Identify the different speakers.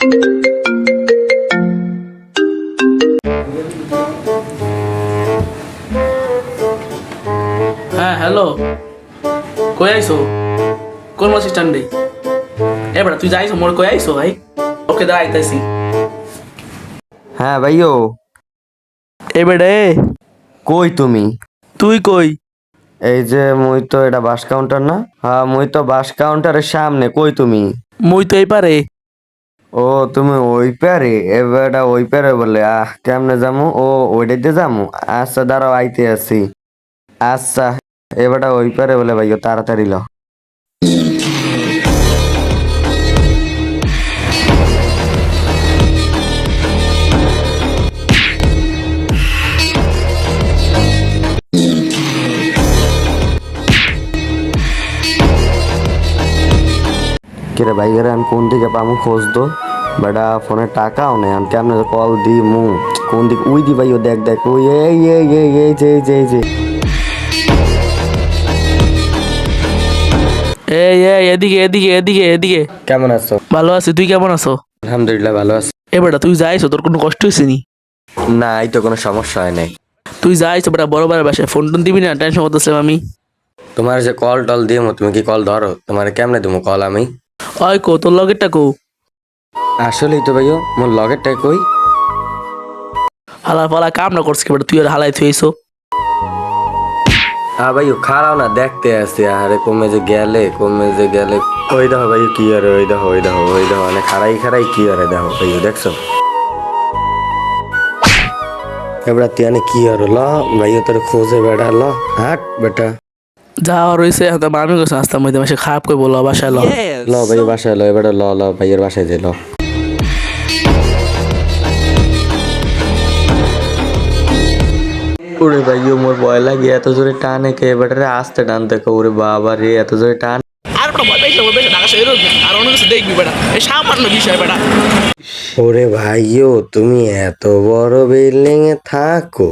Speaker 1: হ্যাঁ হ্যালো, কই আইছো? কোন বাস স্ট্যান্ডে? এবার তুই যাইছো মোর কই আইছো ভাই? ওকে দা আইতাছি।
Speaker 2: হ্যাঁ ভাইও,
Speaker 1: এবারে
Speaker 2: কই তুমি?
Speaker 1: তুই কই?
Speaker 2: এই যে মুই তো এটা বাস কাউন্টার না? হ্যাঁ মুই তো বাস কাউন্টারের সামনে, কই তুমি?
Speaker 1: মুই তো এই পারে।
Speaker 2: ও তুমি ওই পারে, এবারটা ওই পারে বলে কেমনে যামু? ও ওইটাইতে যামু? আচ্ছা দাঁড়াও আইতে আছি। আচ্ছা এবারটা ওই পারে বলে ভাইও, তাড়াতাড়ি ল। কিরে ভাইয়েরা আমি কোন দিকে পামু খোঁজ দো। বেটা ফোনে টাকাও নেই, আমি কেমনে কল দি মু? কোন দিক? উই দি ভাইও, দেখ দেখ ওই এই যে এই যে এই যে।
Speaker 1: এই এই এদিকে এদিকে এদিকে এদিকে।
Speaker 2: কেমন আছো?
Speaker 1: ভালো আছি, তুই কেমন আছো?
Speaker 2: আলহামদুলিল্লাহ ভালো আছি।
Speaker 1: এবারটা তুই যাইছো, তোর কোনো কষ্ট হয়েছে নি?
Speaker 2: না এই তো কোনো সমস্যা হয় নাই।
Speaker 1: তুই যাইছো বেটা, বড় বড় বাসায় ফোন টোন দিবি না, টেনশন করতেছিলাম আমি।
Speaker 2: তোমার যে কল টল দিমু, তুমি কি কল ধরো? তোমার কেমনে দিমু কল আমি?
Speaker 1: ওই কো তোর লগেরটা কো।
Speaker 2: আসলেই তো ভাইও মোর লগেরটা কই?
Speaker 1: হালা ফালা কাম না করছিস বেটা, তুই আর হালাই থুইছো।
Speaker 2: ভাইও খারাও না, দেখতে আসছি। আরে কমে যে গেলে, কমে যে গেলে। ওই দেখো ভাইও কি আরে, ওই দেখো ওই দেখো ওই দেখো, মানে খারাই খারাই কি আরে দেখো ভাইও, দেখছো? এবার তিয়ানে কি আর ল ভাইও তোর খোঁজে বেড়া ল। হাট বেটা,
Speaker 1: যা রয়েছে হয়তো মানুষ গেছে রাস্তার মধ্যে, মাসে খারাপ করে বললো বাসায় ল।
Speaker 2: ল ভাই বাসায় ল, এবার ল ল ভাইয়ের বাসায় যে ল। ওরে ভাইও মোর ভয় লাগে, এত জোরে টানে কে? এবারে আস্তে টান দেখো। ওরে বাবা রে, এত জোরে টান।
Speaker 1: আর একটা ভয় পাইছে ঢাকা শহরে আর অনেক কিছু দেখবি বেটা, এই সামান্য বিষয় বেটা।
Speaker 2: ওরে ভাইও তুমি এত বড় বিল্ডিং এ থাকো?